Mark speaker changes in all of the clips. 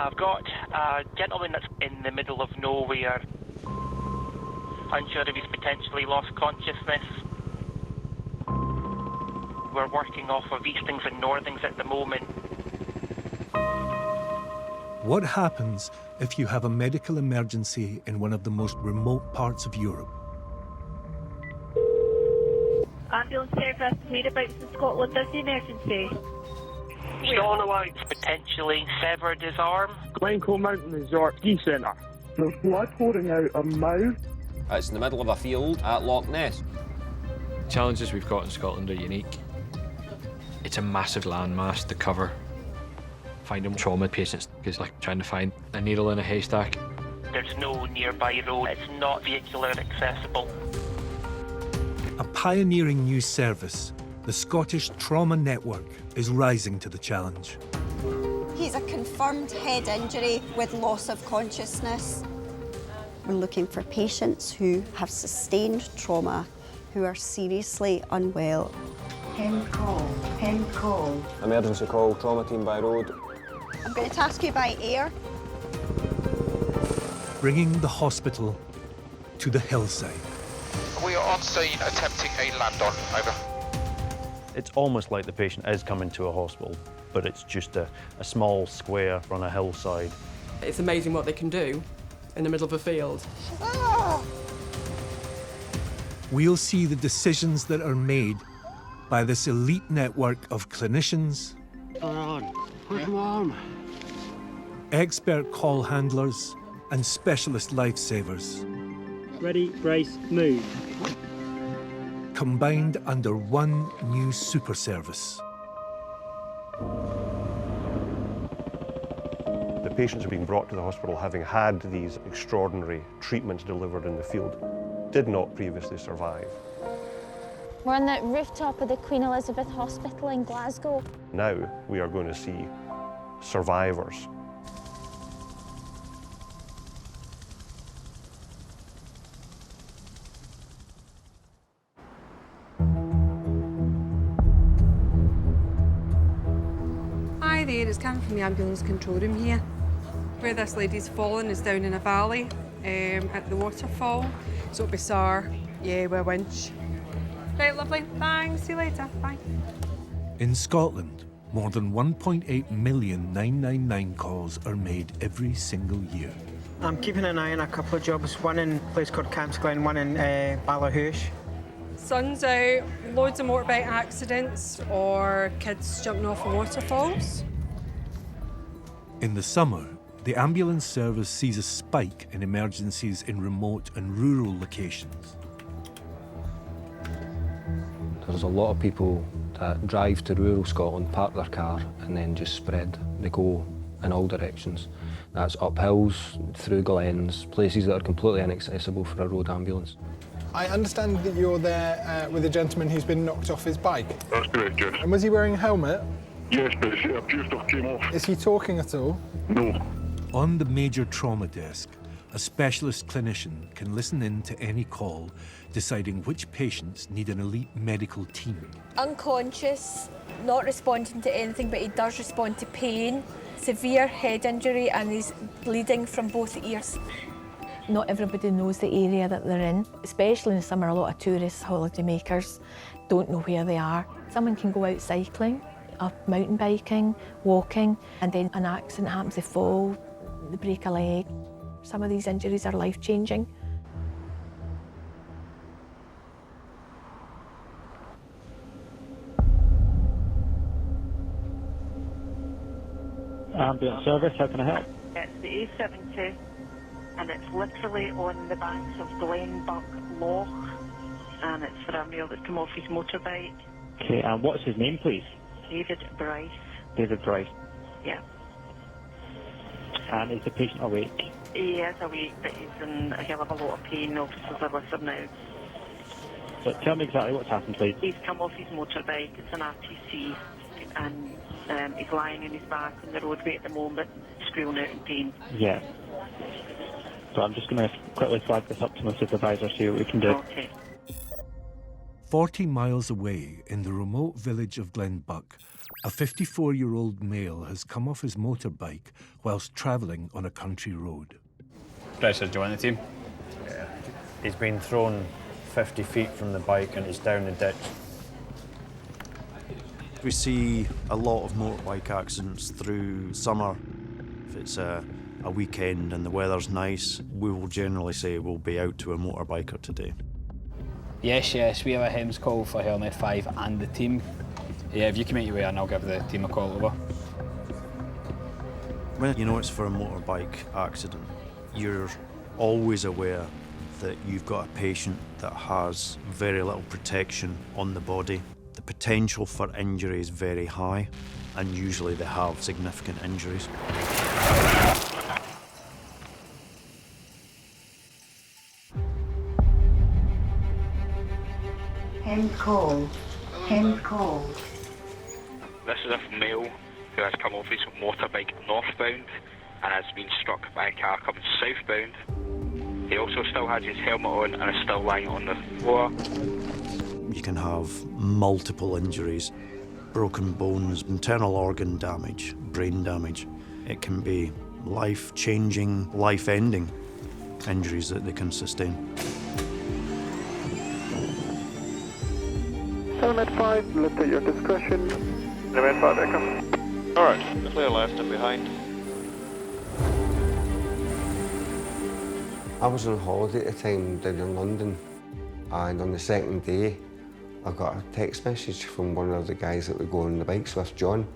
Speaker 1: I've got a gentleman that's in the middle of nowhere, unsure if he's potentially lost consciousness. We're working off of eastings and northings at the moment.
Speaker 2: What happens if you have a medical emergency in one of the most remote parts of Europe?
Speaker 3: Ambulance service, whereabouts in Scotland is the emergency?
Speaker 1: Stolen Lights, potentially severed his arm.
Speaker 4: Glencoe Mountain Resort Ski Centre. There's blood pouring out a mouth.
Speaker 5: It's in the middle of a field at Loch Ness.
Speaker 6: Challenges we've got in Scotland are unique. It's a massive landmass to cover. Finding trauma patients is like trying to find a needle in a haystack.
Speaker 1: There's no nearby road. It's not vehicular accessible.
Speaker 2: A pioneering new service, the Scottish Trauma Network, is rising to the challenge.
Speaker 7: He's a confirmed head injury with loss of consciousness. We're looking for patients who have sustained trauma, who are seriously unwell.
Speaker 8: End call.
Speaker 5: Emergency call, trauma team by road.
Speaker 7: I'm going to task you by air.
Speaker 2: Bringing the hospital to the hillside.
Speaker 9: We are on scene attempting a land-on, over.
Speaker 10: It's almost like the patient is coming to a hospital, but it's just a small square on a hillside.
Speaker 11: It's amazing what they can do in the middle of a field.
Speaker 2: We'll see the decisions that are made by this elite network of clinicians,
Speaker 4: Push him on.
Speaker 2: expert call handlers, and specialist lifesavers.
Speaker 4: Ready, brace, move.
Speaker 2: Combined under one new super service.
Speaker 12: The patients are being brought to the hospital having had these extraordinary treatments delivered in the field, did not previously survive.
Speaker 13: We're on the rooftop of the Queen Elizabeth Hospital in Glasgow.
Speaker 12: Now we are going to see survivors.
Speaker 14: Hi there, it's Karen from the ambulance control room here. Where this lady's fallen is down in a valley at the waterfall. So it'll be SAR, yeah, with a winch. Right, lovely, thanks, see you later, bye.
Speaker 2: In Scotland, more than 1.8 million 999 calls are made every single year.
Speaker 4: I'm keeping an eye on a couple of jobs, one in a place called Campsglen, one in Ballahoosh.
Speaker 14: Sun's out, loads of motorbike accidents or kids jumping off of waterfalls.
Speaker 2: In the summer, the ambulance service sees a spike in emergencies in remote and rural locations.
Speaker 5: There's a lot of people that drive to rural Scotland, park their car, and then just spread. They go in all directions. That's up hills, through glens, places that are completely inaccessible for a road ambulance.
Speaker 15: I understand that you're there with a gentleman who's been knocked off his bike.
Speaker 16: That's correct, yes.
Speaker 15: And was he wearing a helmet?
Speaker 16: Yes, but it appears to have came off.
Speaker 15: Is he talking at all?
Speaker 16: No.
Speaker 2: On the major trauma desk, a specialist clinician can listen in to any call, deciding which patients need an elite medical team.
Speaker 3: Unconscious, not responding to anything, but he does respond to pain, severe head injury, and he's bleeding from both ears.
Speaker 17: Not everybody knows the area that they're in, especially in the summer. A lot of tourists, holiday makers, don't know where they are. Someone can go out cycling, up mountain biking, walking, and then an accident happens, they fall, they break a leg. Some of these injuries are life-changing.
Speaker 4: Ambulance service, how can I help?
Speaker 18: It's the A70 and it's literally on the banks of Glenbuck Loch and it's for a male that's come off his motorbike.
Speaker 4: Okay, and what's his name, please?
Speaker 18: David Bryce.
Speaker 4: David Bryce.
Speaker 18: Yeah.
Speaker 4: And is the patient awake?
Speaker 18: He is awake, but he's in a hell of a lot of pain. Officers are with him now.
Speaker 4: So tell me exactly what's happened, please.
Speaker 18: He's come off his motorbike, it's an RTC, and he's lying on his back on the roadway at the moment, squealing out in pain.
Speaker 4: Yeah. So I'm just going to quickly flag this up to my supervisor, see what we can do.
Speaker 18: Okay.
Speaker 2: 40 miles away in the remote village of Glenbuck, a 54-year-old male has come off his motorbike whilst travelling on a country road.
Speaker 19: Pressure join the team.
Speaker 10: Yeah. He's been thrown 50 feet from the bike and he's down the ditch.
Speaker 20: We see a lot of motorbike accidents through summer. If it's a weekend and the weather's nice, we will generally say we'll be out to a motorbiker today.
Speaker 19: Yes, we have a HEMS call for Helmet 5 and the team. Yeah, if you can make your way in, I'll give the team a call over.
Speaker 20: When you know it's for a motorbike accident, you're always aware that you've got a patient that has very little protection on the body. The potential for injury is very high, and usually they have significant injuries.
Speaker 8: End call. End call.
Speaker 21: This is a male who has come off his motorbike northbound and has been struck by a car coming southbound. He also still has his helmet on and is still lying on the floor.
Speaker 20: You can have multiple injuries, broken bones, internal organ damage, brain damage. It can be life-changing, life-ending injuries that they can sustain.
Speaker 16: Helmet 5, left at your discretion. Helmet 5, echo. Alright, clear left and behind.
Speaker 22: I was on holiday at the time down in London, and on the second day I got a text message from one of the guys that we go on the bikes with, John,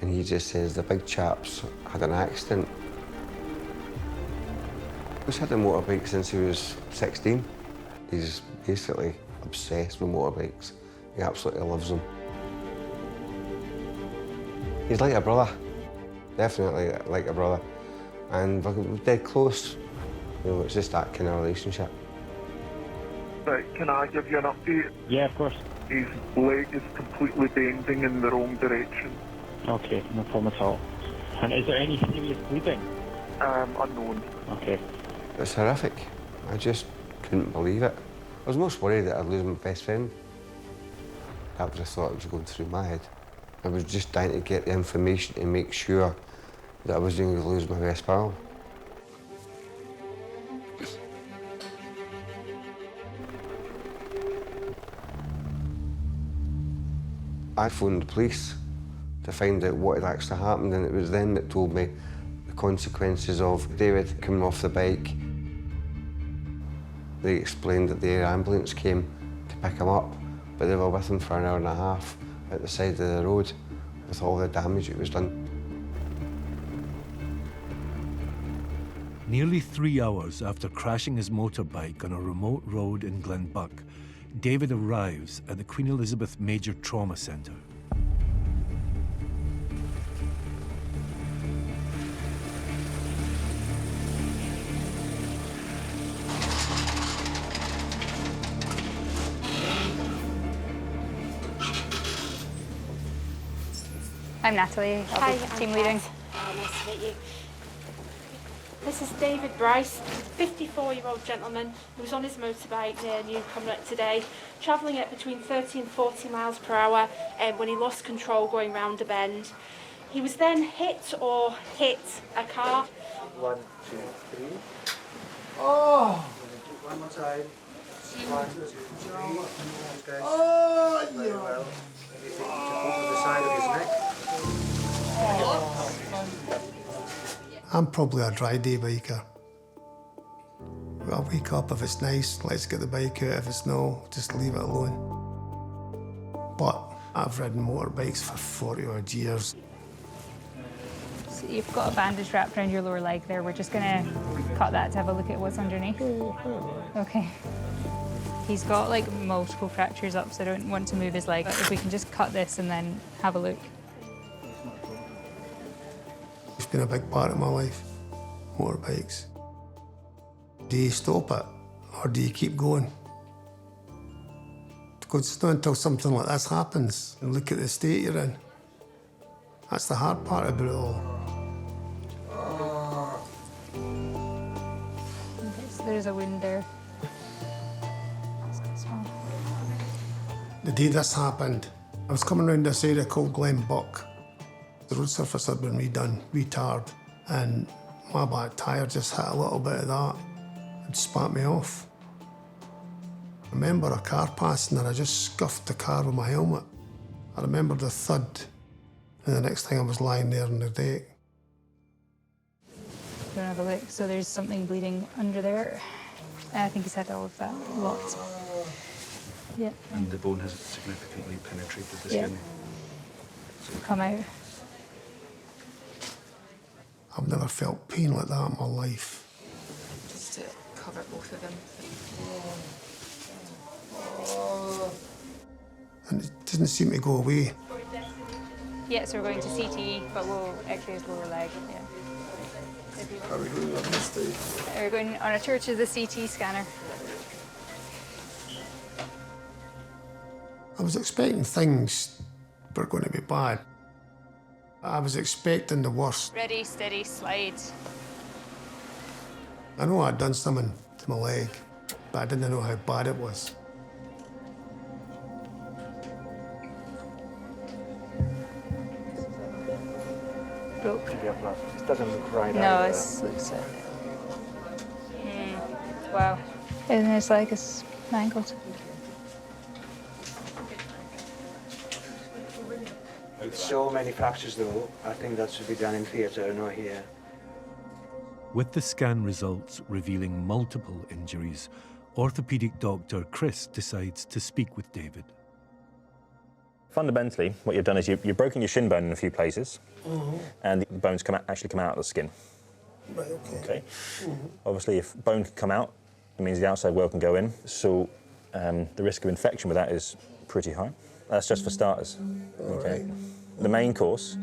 Speaker 22: and he just says the big chap's had an accident. He's had a motorbike since he was 16. He's basically obsessed with motorbikes. He absolutely loves them. He's like a brother, definitely like a brother, and we're dead close. You know, it's just that kind of relationship.
Speaker 16: Right, can I give you an update?
Speaker 22: Yeah, of course.
Speaker 16: His leg is completely bending in the wrong direction.
Speaker 22: Okay, no problem at all. And is there any serious bleeding?
Speaker 16: Unknown.
Speaker 22: Okay. It's horrific. I just couldn't believe it. I was most worried that I'd lose my best friend. That was the thought that was going through my head. I was just trying to get the information to make sure that I wasn't going to lose my best pal. I phoned the police to find out what had actually happened, and it was them that told me the consequences of David coming off the bike. They explained that the air ambulance came to pick him up, but they were with him for an hour and a half at the side of the road with all the damage that was done.
Speaker 2: Nearly 3 hours after crashing his motorbike on a remote road in Glenbuck, David arrives at the Queen Elizabeth Major Trauma Centre.
Speaker 23: I'm Natalie. I'll be team leading.
Speaker 24: Nice to meet you. This is David Bryce, 54-year-old gentleman who was on his motorbike near New Beginnings today, travelling at between 30 and 40 miles per hour when he lost control going round a bend. He was then hit a car.
Speaker 25: 1, 2, 3. Oh! One more time. 1, 2, 3. Okay. Oh, very well. Anything to put to the side of his neck?
Speaker 26: I'm probably a dry day biker. I'll wake up if it's nice, let's get the bike out. If it's no, just leave it alone. But I've ridden motorbikes for 40 odd years.
Speaker 23: So you've got a bandage wrapped around your lower leg there. We're just going to cut that to have a look at what's underneath. Okay. He's got like multiple fractures up, so I don't want to move his leg. But if we can just cut this and then have a look.
Speaker 26: It's been a big part of my life, motorbikes. Do you stop it, or do you keep going? Because it's not until something like this happens and look at the state you're in. That's the hard part about it all.
Speaker 23: So there's a wound there.
Speaker 26: The day this happened, I was coming around this area called Glen Buck. The road surface had been redone, retarred, and my back tyre just hit a little bit of that and spat me off. I remember a car passing and I just scuffed the car with my helmet. I remember the thud, and the next thing I was lying there on the deck.
Speaker 23: Go and have a look. So there's something bleeding under there. I think he's had all of that lot. Yeah.
Speaker 1: And the bone has significantly penetrated the
Speaker 23: Yeah.
Speaker 1: skin.
Speaker 23: Come out.
Speaker 26: I've never felt pain like that in my life.
Speaker 23: Just to cover both of them.
Speaker 26: And it didn't seem to go away.
Speaker 23: Yeah, so we're going to CT, but we'll x-ray his lower leg. Yeah.
Speaker 26: Are we going on this day?
Speaker 23: We're going on a tour to the CT scanner.
Speaker 26: I was expecting things were going to be bad. I was expecting the worst.
Speaker 23: Ready, steady, slide.
Speaker 26: I know I'd done something to my leg, but I didn't know how bad it was.
Speaker 23: Broke.
Speaker 25: It doesn't look right.
Speaker 23: No, it looks it. Wow. Isn't his leg is mangled?
Speaker 25: With so many fractures, though, I think that should be done in theatre, not here.
Speaker 2: With the scan results revealing multiple injuries, orthopaedic doctor Chris decides to speak with David.
Speaker 6: Fundamentally, what you've done is you've broken your shin bone in a few places, and the bones actually come out of the skin.
Speaker 26: Right, okay.
Speaker 6: Obviously, if bone can come out, it means the outside weld can go in, so the risk of infection with that is pretty high. That's just for starters. Okay.
Speaker 26: Right.
Speaker 6: The main course,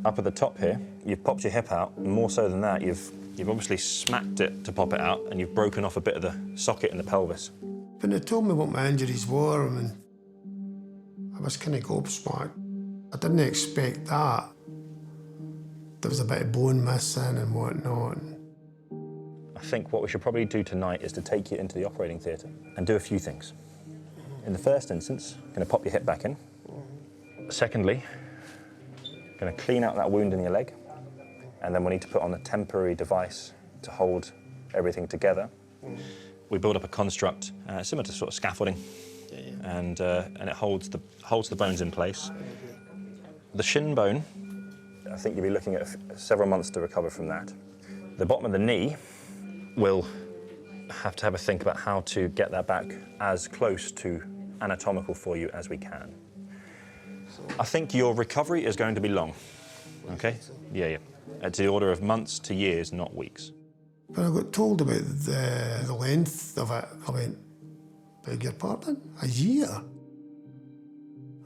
Speaker 6: up at the top here, you've popped your hip out. More so than that, you've obviously smacked it to pop it out, and you've broken off a bit of the socket in the pelvis.
Speaker 26: When they told me what my injuries were, I was kind of gobsmacked. I didn't expect that. There was a bit of bone missing and whatnot.
Speaker 6: I think what we should probably do tonight is to take you into the operating theatre and do a few things. In the first instance, going to pop your hip back in. Secondly, going to clean out that wound in your leg, and then we need to put on a temporary device to hold everything together. We build up a construct similar to sort of scaffolding, and it holds the bones in place. The shin bone, I think you'll be looking at several months to recover from that. The bottom of the knee, we'll have to have a think about how to get that back as close to anatomical for you as we can. I think your recovery is going to be long, okay? Yeah. It's the order of months to years, not weeks.
Speaker 26: When I got told about the length of it, I went, beg your pardon? A year?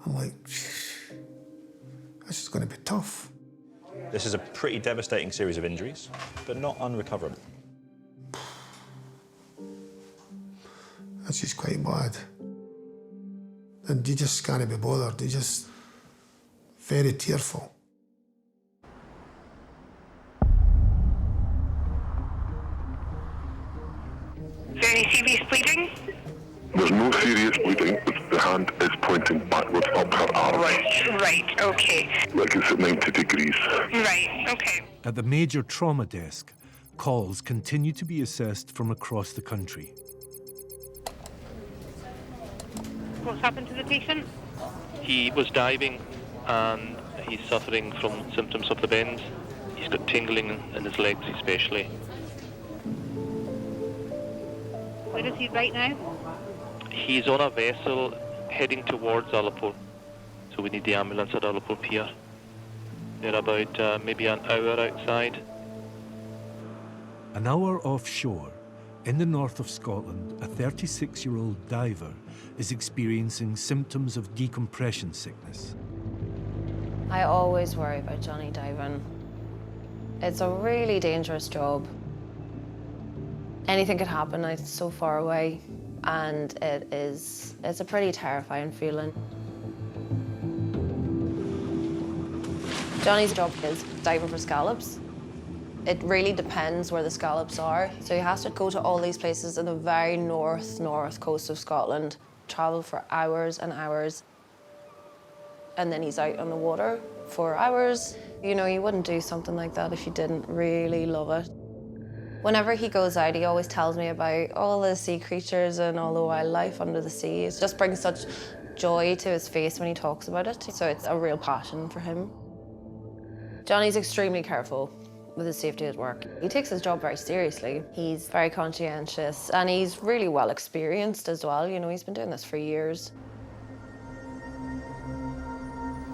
Speaker 26: I'm like, this is going to be tough.
Speaker 6: This is a pretty devastating series of injuries, but not unrecoverable.
Speaker 26: This is quite bad. And you just can't be bothered. You're just very tearful.
Speaker 18: Is there any serious bleeding?
Speaker 16: There's no serious bleeding, but the hand is pointing backwards up her arm.
Speaker 18: Right, okay.
Speaker 16: Like it's at 90 degrees.
Speaker 18: Right, okay.
Speaker 2: At the major trauma desk, calls continue to be assessed from across the country.
Speaker 18: What's happened to the patient?
Speaker 7: He was diving and he's suffering from symptoms of the bends. He's got tingling in his legs especially.
Speaker 18: Where is he right now?
Speaker 7: He's on a vessel heading towards Ullapool, so we need the ambulance at Ullapool Pier. They're about maybe an hour outside.
Speaker 2: An hour offshore, in the north of Scotland, a 36-year-old diver is experiencing symptoms of decompression sickness.
Speaker 9: I always worry about Johnny diving. It's a really dangerous job. Anything could happen. It's so far away, and it's a pretty terrifying feeling. Johnny's job is diving for scallops. It really depends where the scallops are. So he has to go to all these places in the very north coast of Scotland travel for hours and hours, and then he's out on the water for hours. You know, you wouldn't do something like that if you didn't really love it. Whenever he goes out, he always tells me about all the sea creatures and all the wildlife under the sea. It just brings such joy to his face when he talks about it, so it's a real passion for him. Johnny's extremely careful with his safety at work. He takes his job very seriously. He's very conscientious, and he's really well experienced as well. You know, he's been doing this for years.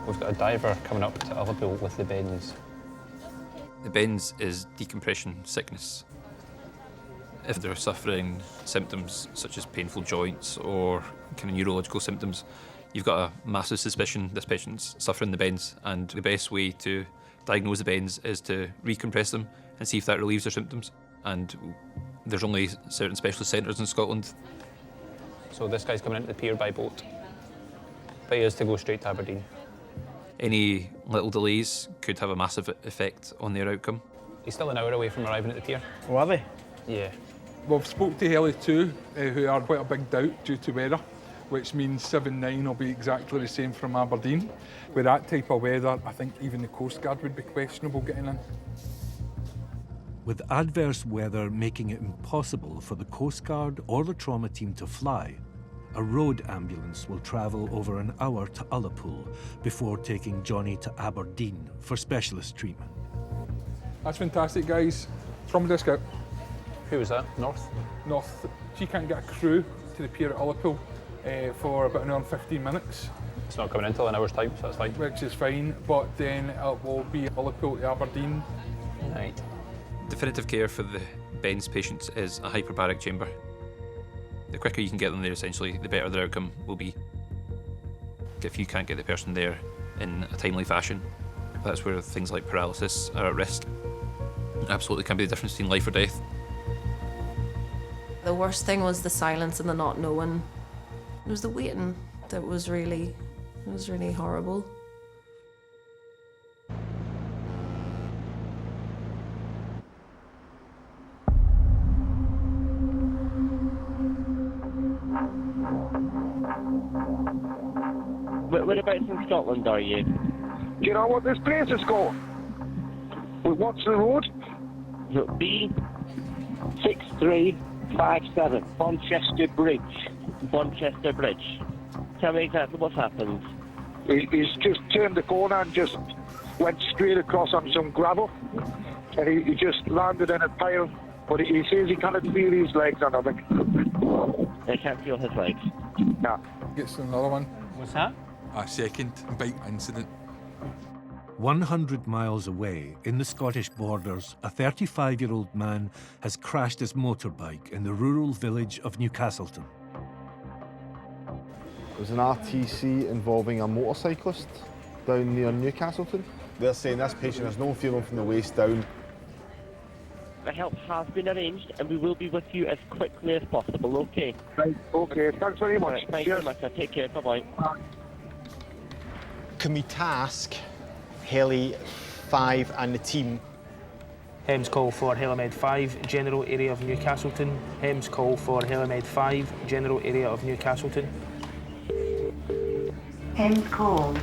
Speaker 5: We've got a diver coming up to Liverpool with the bends.
Speaker 11: The bends is decompression sickness. If they're suffering symptoms such as painful joints or kind of neurological symptoms, you've got a massive suspicion this patient's suffering the bends, and the best way to diagnose the bends is to recompress them and see if that relieves their symptoms. And there's only certain specialist centres in Scotland.
Speaker 5: So this guy's coming into the pier by boat, but he is to go straight to Aberdeen.
Speaker 11: Any little delays could have a massive effect on their outcome.
Speaker 5: He's still an hour away from arriving at the pier.
Speaker 12: Oh, are they?
Speaker 5: Yeah.
Speaker 12: We've spoke to Heli too, who are quite a big doubt due to weather, which means 7-9 will be exactly the same from Aberdeen. With that type of weather, I think even the Coast Guard would be questionable getting in.
Speaker 2: With adverse weather making it impossible for the Coast Guard or the trauma team to fly, a road ambulance will travel over an hour to Ullapool before taking Johnny to Aberdeen for specialist treatment.
Speaker 12: That's fantastic, guys. Trauma disc out.
Speaker 5: Who was that? North?
Speaker 12: North. She can't get a crew to the pier at Ullapool for about an hour and 15 minutes.
Speaker 5: It's not coming in until an hour's time, so that's fine.
Speaker 12: Which is fine, but then it will be Ullapool to Aberdeen.
Speaker 5: Right.
Speaker 11: Definitive care for the bends patients is a hyperbaric chamber. The quicker you can get them there, essentially, the better their outcome will be. If you can't get the person there in a timely fashion, that's where things like paralysis are at risk. It absolutely can be the difference between life or death.
Speaker 9: The worst thing was the silence and the not knowing. It was the waiting that was really horrible.
Speaker 13: Whereabouts in Scotland are you?
Speaker 16: Do you know what this place is called? What's the road?
Speaker 13: B6357, Bonchester Bridge. Bonchester Bridge. Tell me exactly what's happened.
Speaker 16: He's just turned the corner and just went straight across on some gravel. And he just landed in a pile. But he says he can't feel his legs or nothing.
Speaker 13: He can't feel his legs?
Speaker 16: No.
Speaker 12: Gets another one.
Speaker 5: What's that?
Speaker 12: A second bike incident.
Speaker 2: 100 miles away, in the Scottish borders, a 35-year-old man has crashed his motorbike in the rural village of Newcastleton.
Speaker 14: It was an RTC involving a motorcyclist down near Newcastleton. They're saying this patient has no feeling from the waist down.
Speaker 13: The help has been arranged and we will be with you as quickly as possible, okay?
Speaker 16: Right, okay, thanks very much.
Speaker 13: Right, thanks very much, take care, bye-bye.
Speaker 14: Can we task Heli 5 and the team?
Speaker 15: HEMS call for Helimed 5, general area of Newcastleton. HEMS call for Helimed 5, general area of Newcastleton.
Speaker 8: HEMS call.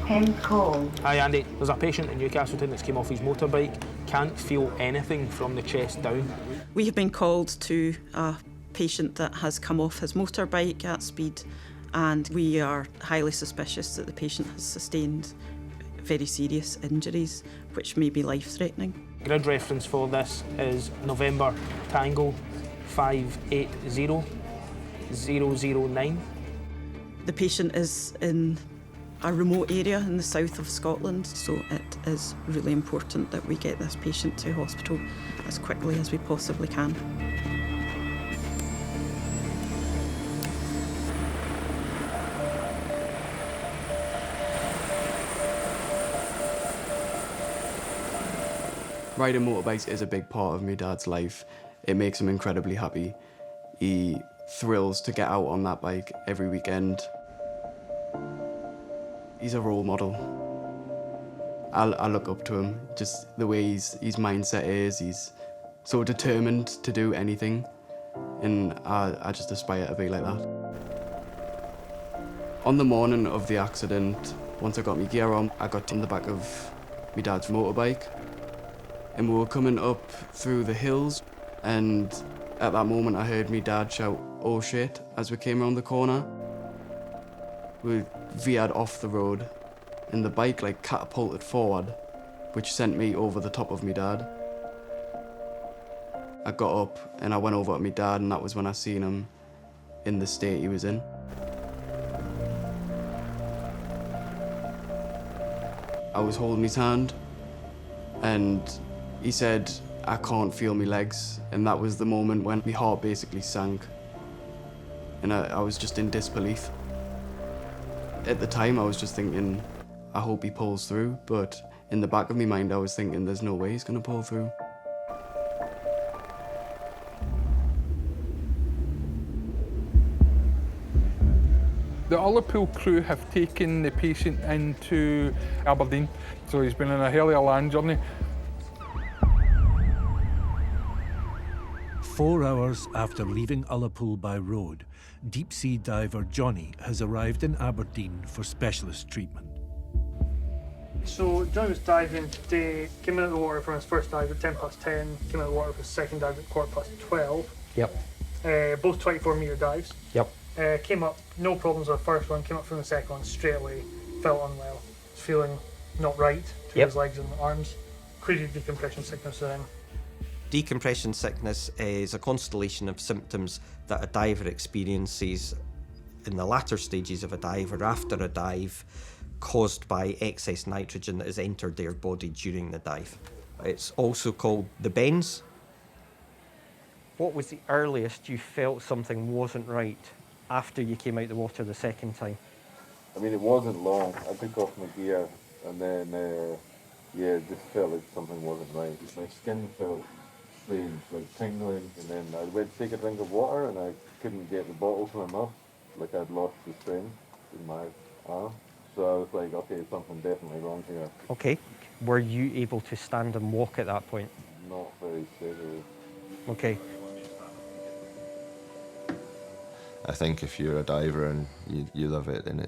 Speaker 8: HEMS call.
Speaker 15: Hi Andy, there's a patient in Newcastleton that's came off his motorbike, can't feel anything from the chest down.
Speaker 27: We have been called to a patient that has come off his motorbike at speed, and we are highly suspicious that the patient has sustained very serious injuries, which may be life-threatening.
Speaker 15: Grid reference for this is November Tango 580 009.
Speaker 27: The patient is in a remote area in the south of Scotland, so it is really important that we get this patient to hospital as quickly as we possibly can.
Speaker 28: Riding motorbikes is a big part of my dad's life. It makes him incredibly happy. He thrills to get out on that bike every weekend. He's a role model. I look up to him, just the way his mindset is. He's so determined to do anything, and I just aspire to be like that. On the morning of the accident, once I got my gear on, I got on the back of my dad's motorbike, and we were coming up through the hills, and at that moment I heard my dad shout, "Oh shit," as we came around the corner. We veered off the road, and the bike like catapulted forward, which sent me over the top of my dad. I got up and I went over to my dad, and that was when I seen him in the state he was in. I was holding his hand, and he said, "I can't feel my legs," and that was the moment when my heart basically sank, and I was just in disbelief. At the time I was just thinking, I hope he pulls through, but in the back of my mind I was thinking there's no way he's going to pull through.
Speaker 12: The Ullapool crew have taken the patient into Aberdeen, so he's been on a hell of a land journey.
Speaker 2: 4 hours after leaving Ullapool by road, deep-sea diver Johnny has arrived in Aberdeen for specialist treatment.
Speaker 3: So Johnny was diving today, came out of the water from his first dive at 10:10, came out of the water for his second dive at 12:15.
Speaker 5: Yep.
Speaker 3: Both 24-metre dives.
Speaker 5: Yep.
Speaker 3: Came up, no problems with the first one, came up from the second one straight away, felt unwell, was feeling not right to his legs and arms, queried decompression sickness then.
Speaker 4: Decompression sickness is a constellation of symptoms that a diver experiences in the latter stages of a dive or after a dive, caused by excess nitrogen that has entered their body during the dive. It's also called the bends.
Speaker 10: What was the earliest you felt something wasn't right after you came out the water the second time?
Speaker 14: I mean, it wasn't long. I took off my gear, and then, it just felt like something wasn't right. My skin felt strange, like tingling, and then I went to take a drink of water, and I couldn't get the bottle to my mouth, like I'd lost the strength in my arm. So I was like, okay, something definitely wrong here.
Speaker 10: Okay. Were you able to stand and walk at that point?
Speaker 14: Not very steadily.
Speaker 10: Okay.
Speaker 17: I think if you're a diver and you love it, then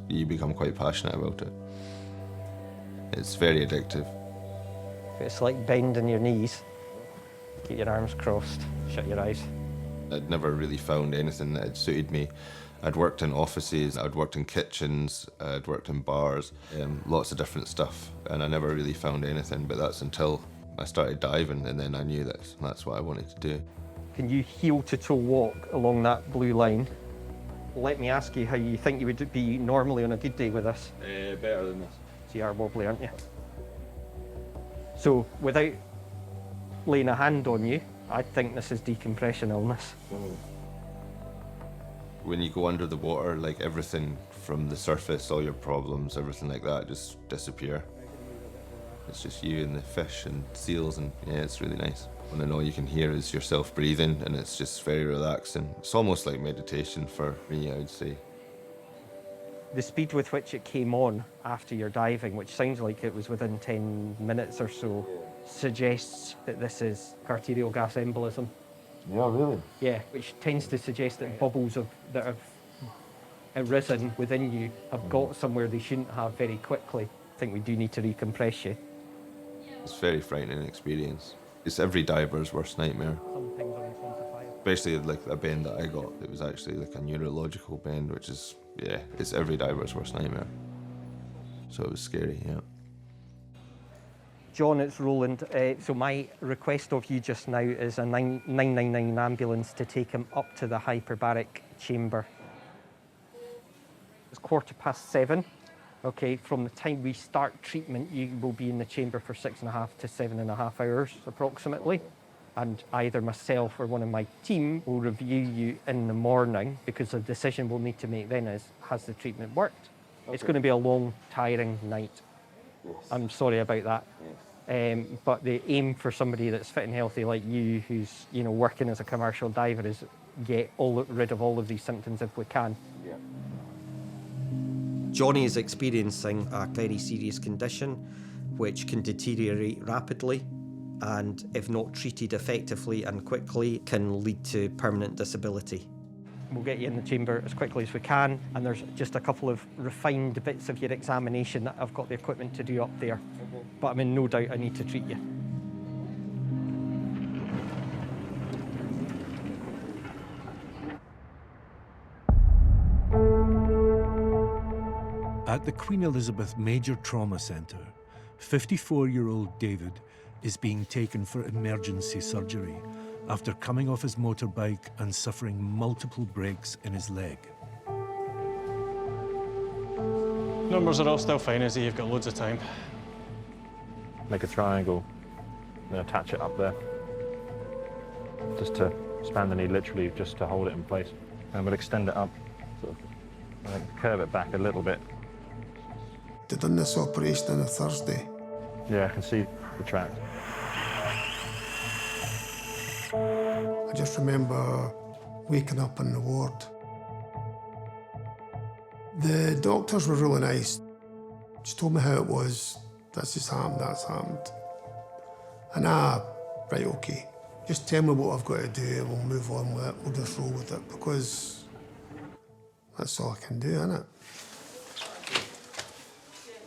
Speaker 17: you become quite passionate about it. It's very addictive.
Speaker 10: It's like bending your knees, keep your arms crossed, shut your eyes.
Speaker 17: I'd never really found anything that had suited me. I'd worked in offices, I'd worked in kitchens, I'd worked in bars, lots of different stuff, and I never really found anything, but that's until I started diving, and then I knew that's what I wanted to do.
Speaker 10: Can you heel-to-toe walk along that blue line? Let me ask you how you think you would be normally on a good day with this.
Speaker 17: Better than this.
Speaker 10: So you are wobbly, aren't you? So without laying a hand on you, I think this is decompression illness.
Speaker 17: When you go under the water, like everything from the surface, all your problems, everything like that just disappear. It's just you and the fish and seals, and yeah, it's really nice. And then all you can hear is yourself breathing, and it's just very relaxing. It's almost like meditation for me, I would say.
Speaker 10: The speed with which it came on after your diving, which sounds like it was within 10 minutes or so, suggests that this is arterial gas embolism.
Speaker 14: Yeah, really?
Speaker 10: Yeah, which tends to suggest that bubbles that have arisen within you have got somewhere they shouldn't have very quickly. I think we do need to recompress you.
Speaker 17: It's a very frightening experience. It's every diver's worst nightmare.
Speaker 10: Some things are unquantifiable.
Speaker 17: Especially like a bend that I got. It was actually like a neurological bend, which is, yeah, it's every diver's worst nightmare. So it was scary, yeah.
Speaker 10: John, it's Roland. So my request of you just now is a 999 ambulance to take him up to the hyperbaric chamber. It's 7:15. Okay, from the time we start treatment, you will be in the chamber for 6.5 to 7.5 hours approximately. And either myself or one of my team will review you in the morning, because the decision we'll need to make then is, has the treatment worked? Okay. It's going to be a long, tiring night. Yes. I'm sorry about that. Yes. But the aim for somebody that's fit and healthy like you, who's working as a commercial diver, is get rid of all of these symptoms if we can.
Speaker 14: Yeah.
Speaker 4: Johnny is experiencing a very serious condition which can deteriorate rapidly, and if not treated effectively and quickly, can lead to permanent disability.
Speaker 10: We'll get you in the chamber as quickly as we can, and there's just a couple of refined bits of your examination that I've got the equipment to do up there. But I'm in no doubt I need to treat you.
Speaker 2: At the Queen Elizabeth Major Trauma Centre, 54-year-old David is being taken for emergency surgery after coming off his motorbike and suffering multiple breaks in his leg.
Speaker 1: Numbers are all still fine, Izzy. You've got loads of time.
Speaker 6: Make a triangle and attach it up there. Just to span the knee, literally just to hold it in place. And we'll extend it up, sort of, and curve it back a little bit.
Speaker 26: They done this operation on a Thursday.
Speaker 6: Yeah, I can see the track.
Speaker 26: I just remember waking up in the ward. The doctors were really nice. Just told me how it was. That's just happened, that's happened. And right, okay. Just tell me what I've got to do and we'll move on with it. We'll just roll with it because that's all I can do, innit?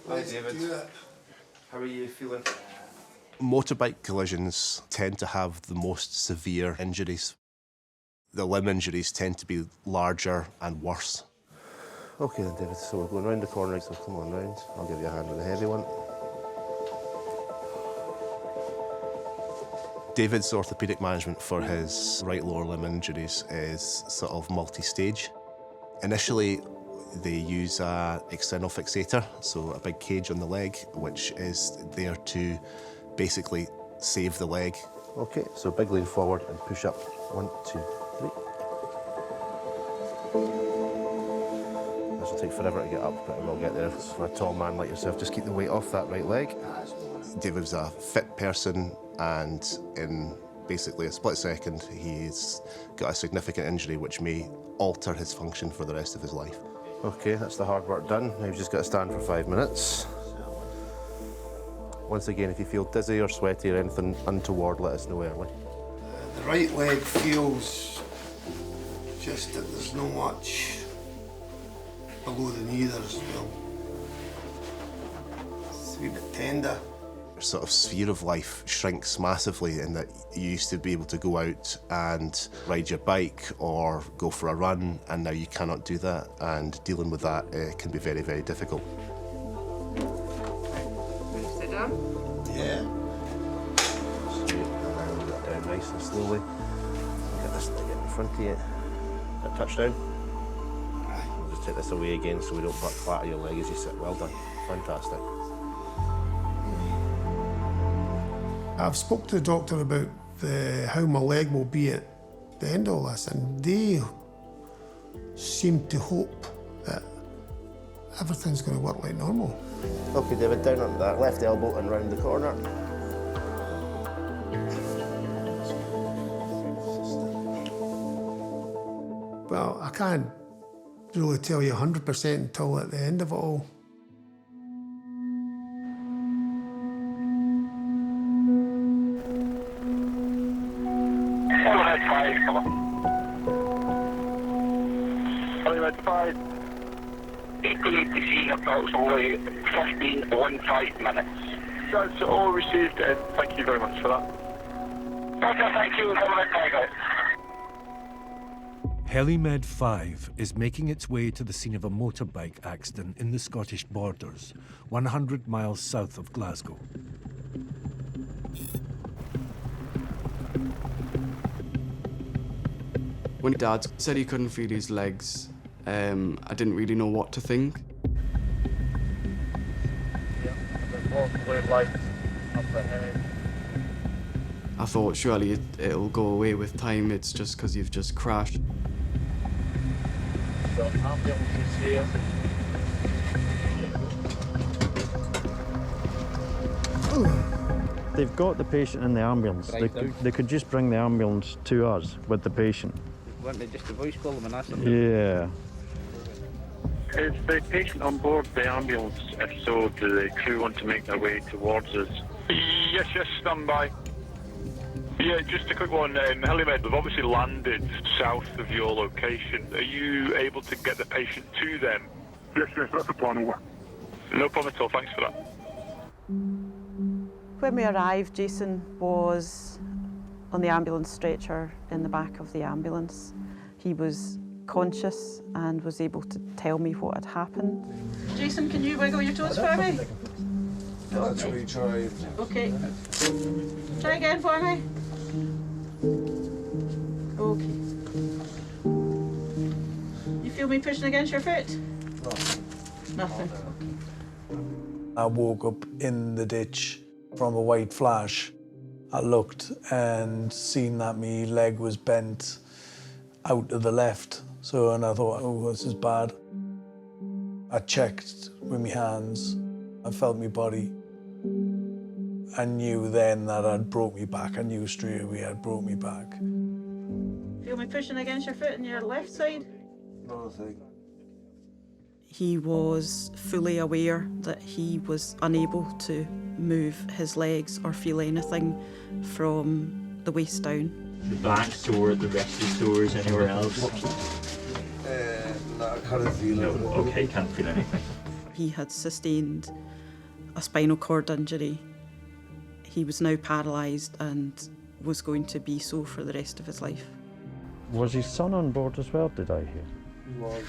Speaker 19: Hi, David.
Speaker 27: How are you feeling?
Speaker 19: Motorbike collisions tend to have the most severe injuries. The limb injuries tend to be larger and worse. OK then, David, so we're going round the corner, so come on round. I'll give you a hand with the heavy one. David's orthopaedic management for his right lower limb injuries is sort of multi-stage. Initially, they use an external fixator, so a big cage on the leg, which is there to basically save the leg. OK, so big lean forward and push up. 1, 2, 3. This will take forever to get up, but we'll get there. For a tall man like yourself, just keep the weight off that right leg. David's a fit person, and in basically a split second, he's got a significant injury which may alter his function for the rest of his life. OK, that's the hard work done. Now you've just got to stand for 5 minutes. Once again, if you feel dizzy or sweaty or anything untoward, let us know early.
Speaker 26: The right leg feels just that there's no much below the knee there as well. It's a wee bit tender.
Speaker 19: Your sort of sphere of life shrinks massively in that you used to be able to go out and ride your bike or go for a run, and now you cannot do that, and dealing with that can be very, very difficult.
Speaker 27: Sit down?
Speaker 26: Yeah.
Speaker 19: Straight down nice and slowly. Get this to get in front of you. That touchdown. We'll just take this away again so we don't clatter your leg as you sit. Well done. Fantastic.
Speaker 26: I've spoke to the doctor about how my leg will be at the end of all this, and they seem to hope that everything's going to work like normal.
Speaker 19: OK, David, down on that left elbow and round the corner.
Speaker 26: Well, I can't really tell you 100% until at the end of it all.
Speaker 16: Hollywood 5. 88 to see approximately 15 minutes. That's all received, and thank you very much for that. Okay, thank you. Hollywood 5 out.
Speaker 2: HeliMed 5 is making its way to the scene of a motorbike accident in the Scottish borders, 100 miles south of Glasgow.
Speaker 28: When Dad said he couldn't feel his legs, I didn't really know what to think.
Speaker 16: Blue light up ahead.
Speaker 28: I thought surely it'll go away with time, it's just because you've just crashed.
Speaker 16: The ambulance is here.
Speaker 20: They've got the patient in the ambulance. They could just bring the ambulance to us with the patient.
Speaker 21: Weren't they just a voice call them and ask them?
Speaker 20: Yeah.
Speaker 16: Is the patient on board the ambulance? If so, do the crew want to make their way towards us? Yes, stand by. Yeah, just a quick one. Helimed, they've obviously landed south of your location. Are you able to get the patient to them?
Speaker 7: Yes, that's the plan, over.
Speaker 16: No problem at all, thanks for that.
Speaker 27: When we arrived, Jason was on the ambulance stretcher in the back of the ambulance. He was conscious and was able to tell me what had happened. Jason, can you wiggle your toes for me?
Speaker 14: That's what he tried.
Speaker 27: Okay. Try again for me. Okay. You feel me pushing against your foot? Nothing.
Speaker 9: I woke up in the ditch from a white flash. I looked and seen that my leg was bent out to the left. And I thought, oh, this is bad. I checked with my hands. I felt my body. I knew then that I'd broke me back. I knew straight away I'd broke me back.
Speaker 27: Feel me pushing against your foot on your left side?
Speaker 14: No, thank you.
Speaker 27: He was fully aware that he was unable to move his legs or feel anything from the waist down.
Speaker 11: The back sore, the rest of the sores, anywhere else?
Speaker 14: No, I can't feel it.
Speaker 11: No, okay, can't feel anything.
Speaker 27: He had sustained a spinal cord injury. He was now paralysed and was going to be so for the rest of his life.
Speaker 20: Was his son on board as well, did I hear?
Speaker 14: He was.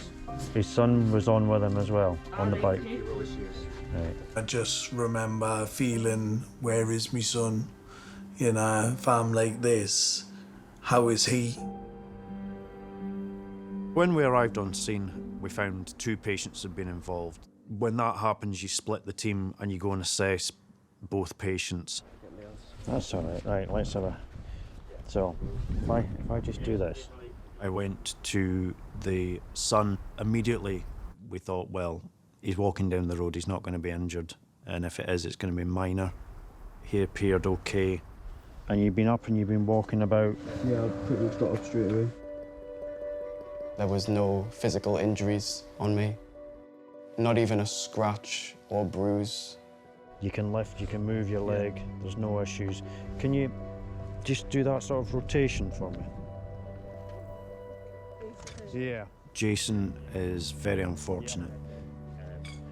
Speaker 20: His son was on with him as well, on the bike. Right.
Speaker 9: I just remember feeling, where is my son? You know, if I'm like this, how is he?
Speaker 2: When we arrived on scene, we found 2 patients had been involved. When that happens, you split the team and you go and assess both patients.
Speaker 20: That's all right. Right, let's have a... So, if I just do this.
Speaker 2: I went to the son. Immediately, we thought, well, he's walking down the road, he's not going to be injured. And if it is, it's going to be minor. He appeared okay.
Speaker 20: And you've been up and you've been walking about?
Speaker 14: Yeah, I pretty much got up straight away.
Speaker 28: There was no physical injuries on me. Not even a scratch or bruise.
Speaker 20: You can lift, you can move your leg, there's no issues. Can you just do that sort of rotation for me? Yeah.
Speaker 2: Jason is very unfortunate.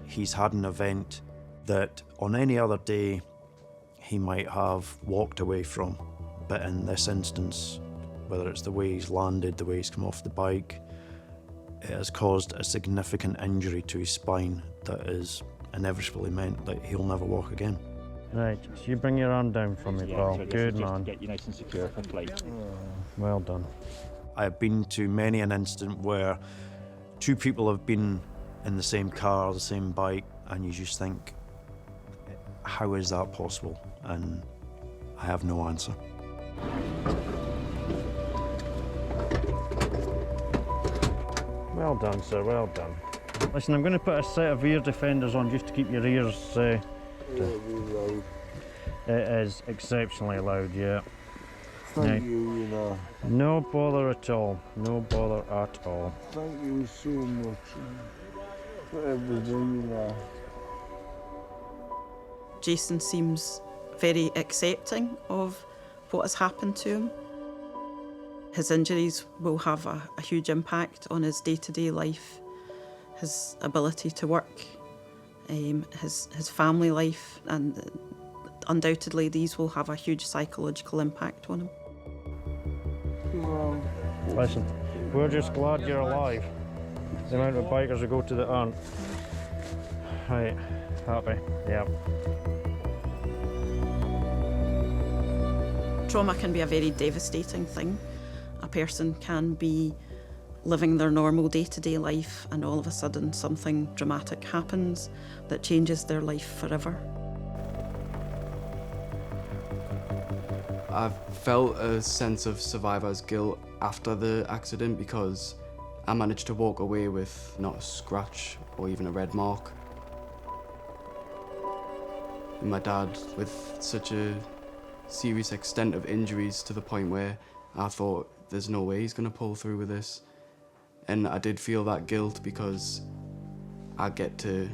Speaker 2: He's had an event that on any other day he might have walked away from, but in this instance, whether it's the way he's landed, the way he's come off the bike, it has caused a significant injury to his spine that is inevitably meant that he'll never walk again.
Speaker 20: Right, so you bring your arm down for me, pal.
Speaker 11: So
Speaker 20: Good
Speaker 11: just
Speaker 20: man.
Speaker 11: to get you nice and secure for flight.
Speaker 20: Well done.
Speaker 2: I've been to many an incident where 2 people have been in the same car, the same bike, and you just think, how is that possible? And I have no answer.
Speaker 20: Well done, sir, well done. Listen, I'm going to put a set of ear defenders on just to keep your ears... It is exceptionally loud, yeah.
Speaker 14: Thank you, know.
Speaker 20: No bother at all. No bother at all.
Speaker 14: Thank you so much for everything, you know.
Speaker 27: Jason seems very accepting of what has happened to him. His injuries will have a huge impact on his day-to-day life, his ability to work, his family life, and undoubtedly these will have a huge psychological impact on him.
Speaker 20: Listen, we're just glad you're alive. The amount of bikers who go to that aren't. Right, happy, yeah.
Speaker 27: Trauma can be a very devastating thing. A person can be living their normal day-to-day life and all of a sudden something dramatic happens that changes their life forever.
Speaker 28: I've felt a sense of survivor's guilt after the accident because I managed to walk away with not a scratch or even a red mark. And my dad with such a serious extent of injuries to the point where I thought there's no way he's going to pull through with this. And I did feel that guilt because I get to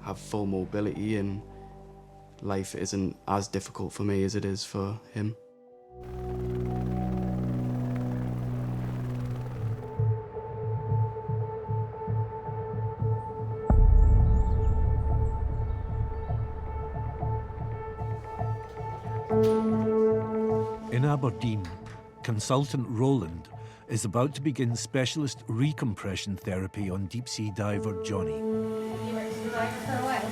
Speaker 28: have full mobility and life isn't as difficult for me as it is for him.
Speaker 2: In Aberdeen, consultant Roland is about to begin specialist recompression therapy on deep-sea diver Johnny.
Speaker 8: Have you worked as a diver for a while?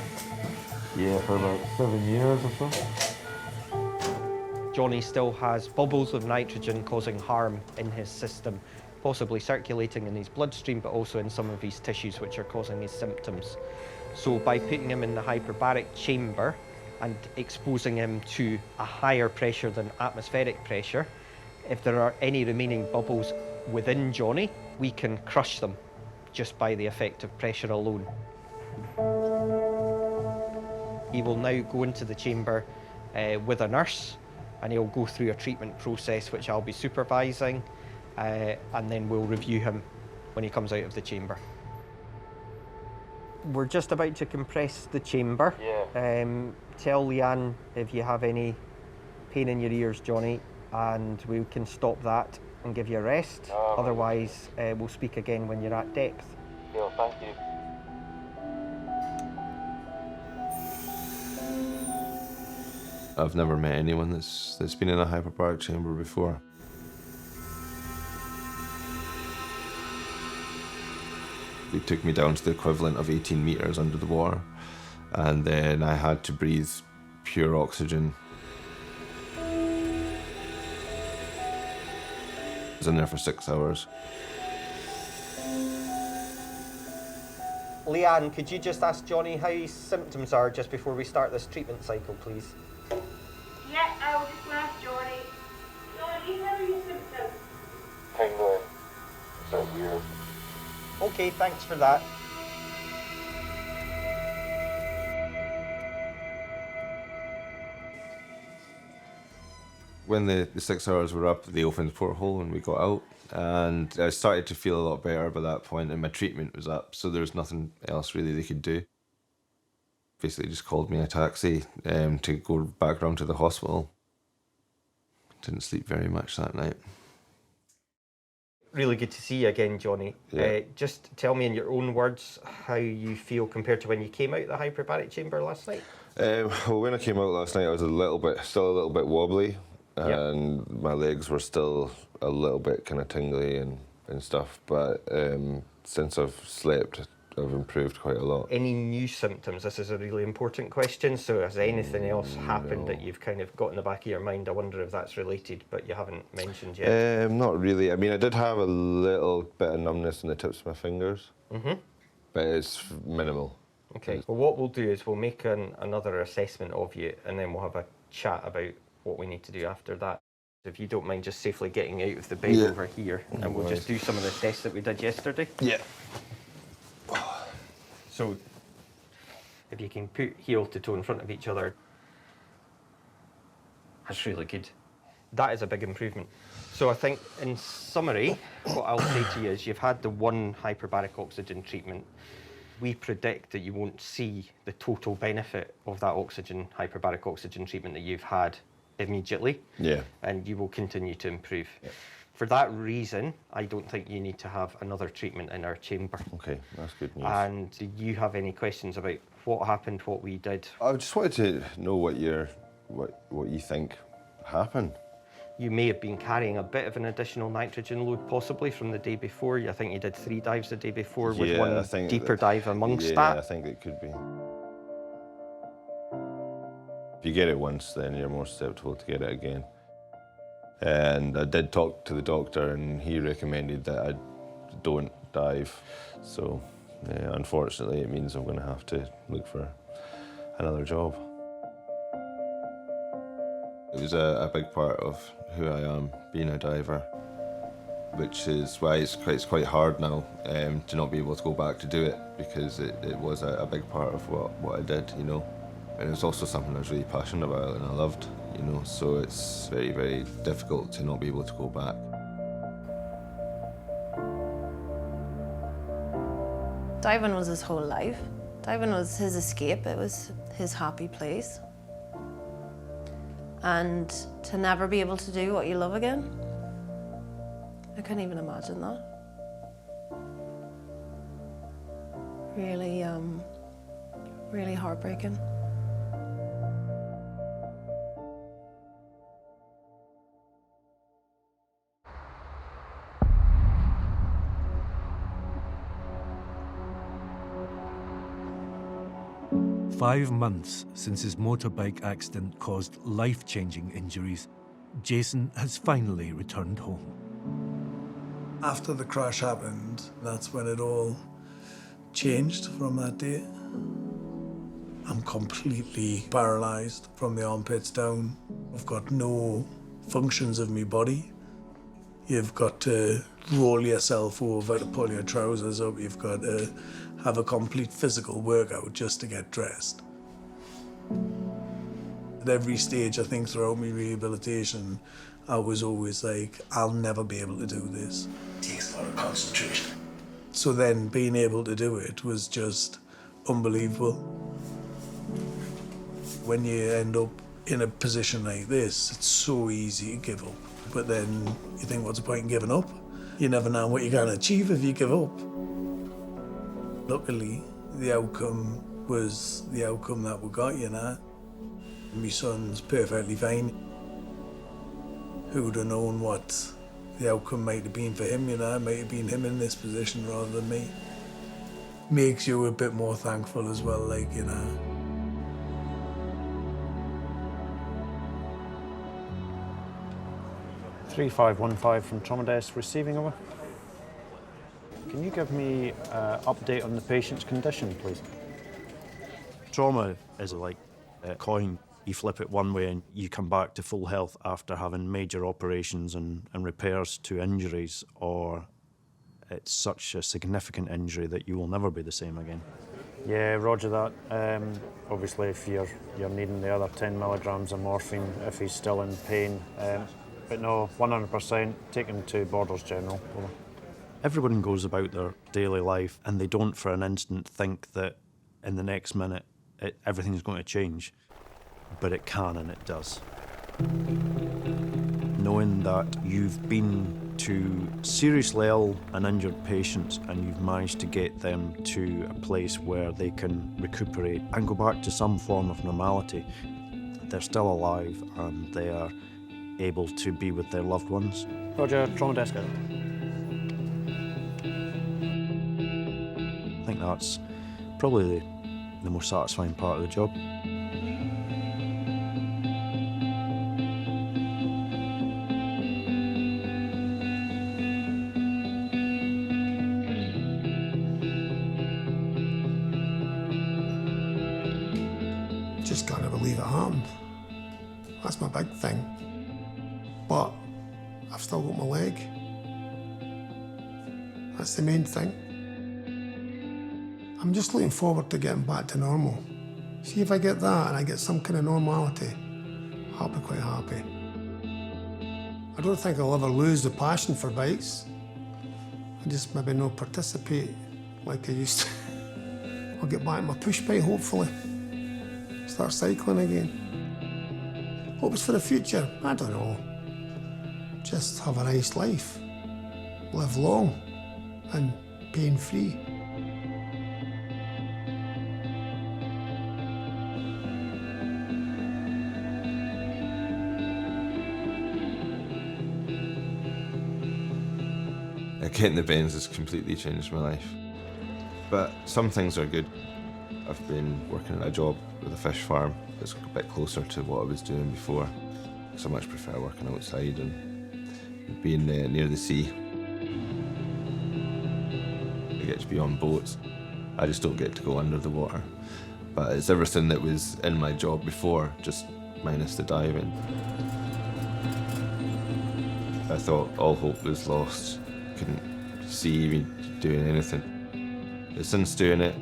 Speaker 14: Yeah, for about 7 years or so.
Speaker 10: Johnny still has bubbles of nitrogen causing harm in his system, possibly circulating in his bloodstream, but also in some of his tissues, which are causing his symptoms. So by putting him in the hyperbaric chamber and exposing him to a higher pressure than atmospheric pressure, if there are any remaining bubbles within Johnny, we can crush them just by the effect of pressure alone. He will now go into the chamber with a nurse, and he'll go through a treatment process which I'll be supervising, and then we'll review him when he comes out of the chamber. We're just about to compress the chamber.
Speaker 14: Yeah.
Speaker 10: Tell Leanne if you have any pain in your ears, Johnny, and we can stop that and give you a rest. Otherwise, we'll speak again when you're at depth.
Speaker 14: Yeah, thank you.
Speaker 17: I've never met anyone that's been in a hyperbaric chamber before. They took me down to the equivalent of 18 meters under the water, and then I had to breathe pure oxygen. I was in there for 6 hours.
Speaker 10: Leanne, could you just ask Johnny how his symptoms are just before we start this treatment cycle, please?
Speaker 8: Yeah, I will just ask Johnny. Johnny, how are your symptoms?
Speaker 14: Tingling. It's so weird.
Speaker 10: Okay, thanks for that.
Speaker 17: When the 6 hours were up, they opened the porthole and we got out. And I started to feel a lot better by that point, and my treatment was up, so there was nothing else really they could do. Basically just called me a taxi to go back round to the hospital. Didn't sleep very much that night.
Speaker 10: Really good to see you again, Johnny.
Speaker 17: Yeah.
Speaker 10: Just tell me in your own words how you feel compared to when you came out of the hyperbaric chamber last night.
Speaker 17: Well, when I came out last night, I was still a little bit wobbly, and my legs were still a little bit kind of tingly and stuff. But since I've slept, I've improved quite a lot.
Speaker 10: Any new symptoms? This is a really important question. So has anything else happened that you've kind of got in the back of your mind? I wonder if that's related, but you haven't mentioned yet.
Speaker 17: Not really. I mean, I did have a little bit of numbness in the tips of my fingers, but it's minimal.
Speaker 10: Okay. Well, what we'll do is we'll make another assessment of you, and then we'll have a chat about what we need to do after that. If you don't mind just safely getting out of the bed over here, and we'll just do some of the tests that we did yesterday.
Speaker 17: Yeah.
Speaker 10: So, if you can put heel to toe in front of each other, that's really good. That is a big improvement. So I think, in summary, what I'll say to you is you've had the one hyperbaric oxygen treatment. We predict that you won't see the total benefit of that hyperbaric oxygen treatment that you've had immediately.
Speaker 17: Yeah.
Speaker 10: And you will continue to improve. Yeah. For that reason, I don't think you need to have another treatment in our chamber.
Speaker 17: Okay, that's good news.
Speaker 10: And do you have any questions about what happened, what we did?
Speaker 17: I just wanted to know what you think happened.
Speaker 10: You may have been carrying a bit of an additional nitrogen load, possibly from the day before. I think you did 3 dives the day before with one deeper dive amongst that.
Speaker 17: Yeah, I think it could be. If you get it once, then you're more susceptible to get it again. And I did talk to the doctor, and he recommended that I don't dive. So, unfortunately, it means I'm going to have to look for another job. It was a big part of who I am, being a diver, which is why it's quite hard now to not be able to go back to do it, because it was a big part of what I did, you know. And it was also something I was really passionate about and I loved, you know, so it's very, very difficult to not be able to go back.
Speaker 8: Diving was his whole life. Diving was his escape, it was his happy place. And to never be able to do what you love again, I couldn't even imagine that. Really, really heartbreaking.
Speaker 2: 5 months since his motorbike accident caused life-changing injuries, Jason has finally returned home.
Speaker 9: After the crash happened, that's when it all changed from that day. I'm completely paralyzed from the armpits down. I've got no functions of my body. You've got to roll yourself over to pull your trousers up. You've got to have a complete physical workout just to get dressed. At every stage, I think, throughout my rehabilitation, I was always like, I'll never be able to do this. It takes a lot of concentration. So then being able to do it was just unbelievable. When you end up in a position like this, it's so easy to give up. But then you think, what's the point in giving up? You never know what you're going to achieve if you give up. Luckily, the outcome was the outcome that we got, you know. My son's perfectly fine. Who would have known what the outcome might have been for him, you know? It might have been him in this position rather than me. Makes you a bit more thankful as well, like, you know.
Speaker 20: "3515 from Trauma Desk receiving over. Can you give me an update on the patient's condition, please?"
Speaker 12: Trauma is like a coin. You flip it one way and you come back to full health after having major operations and repairs to injuries, or it's such a significant injury that you will never be the same again.
Speaker 20: Yeah, roger that. Obviously, if you're needing the other 10 milligrams of morphine, if he's still in pain. But no, 100%, take him to Borders General. Over.
Speaker 12: Everyone goes about their daily life and they don't for an instant think that in the next minute everything's going to change. But it can and it does. Knowing that you've been to seriously ill and injured patients and you've managed to get them to a place where they can recuperate and go back to some form of normality, they're still alive and they are able to be with their loved ones.
Speaker 20: Roger, Trauma Desk.
Speaker 12: I think that's probably the most satisfying part of the job.
Speaker 26: Just can't ever believe it happened. That's my big thing. But I've still got my leg. That's the main thing. I'm just looking forward to getting back to normal. See if I get that and I get some kind of normality, I'll be quite happy. I don't think I'll ever lose the passion for bikes. I just maybe not participate like I used to. I'll get back in my push bike, hopefully. Start cycling again. Hopes for the future? I don't know. Just have a nice life. Live long and pain-free.
Speaker 17: Getting the bends has completely changed my life. But some things are good. I've been working at a job with a fish farm that's a bit closer to what I was doing before, because I much prefer working outside and being near the sea. I get to be on boats. I just don't get to go under the water. But it's everything that was in my job before, just minus the diving. I thought all hope was lost. Couldn't see me doing anything. But since doing it,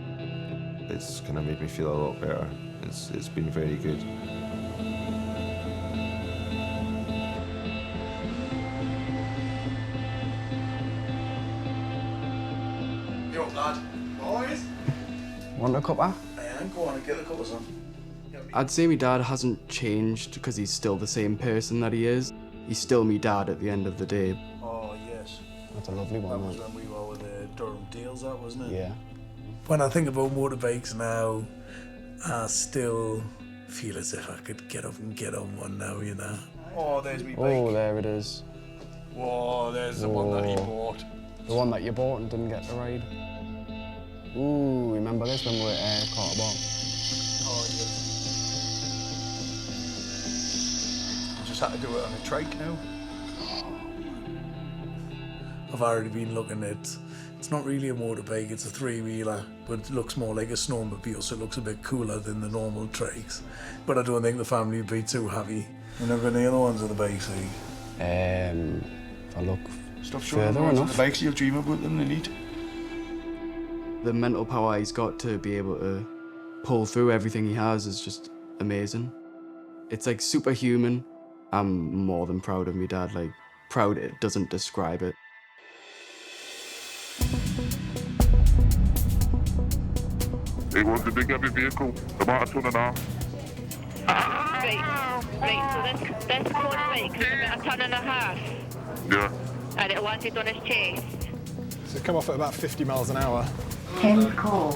Speaker 17: it's kind of made me feel a lot better. It's been very good.
Speaker 9: You're up, lad. Boys?
Speaker 28: Want a cuppa?
Speaker 9: Yeah, go on and get the covers on.
Speaker 28: I'd say my dad hasn't changed because he's still the same person that he is. He's still me dad at the end of the day.
Speaker 9: Oh, yes.
Speaker 28: That's a lovely one.
Speaker 9: That was when we were with the Durham Deals, that wasn't it?
Speaker 28: Yeah.
Speaker 9: When I think about motorbikes now, I still feel as if I could get up and get on one now, you know. Oh, there's me bike.
Speaker 28: Oh, there it is.
Speaker 9: Whoa, there's the one that he bought.
Speaker 28: The one that you bought and didn't get to ride. Ooh, remember this when we were at Carter Bar?
Speaker 5: had to do it on a trike now.
Speaker 9: I've already been looking at, it's not really a motorbike, it's a three-wheeler, but it looks more like a snowmobile, so it looks a bit cooler than the normal trikes. But I don't think the family would be too happy. You're not got any other ones on the bike side?
Speaker 28: If I look
Speaker 5: Stop showing
Speaker 28: further
Speaker 5: the
Speaker 28: enough.
Speaker 5: bikes you'll dream about them, they need.
Speaker 28: The mental power he's got to be able to pull through everything he has is just amazing. It's like superhuman. I'm more than proud of me dad, like proud it doesn't describe it.
Speaker 7: It was the big heavy vehicle, about 1.5 tons.
Speaker 13: Right, so this motorbike is about 1.5 tons.
Speaker 7: Yeah.
Speaker 13: And it landed on his chest.
Speaker 15: So it's come off at about 50 miles an hour.
Speaker 13: End call.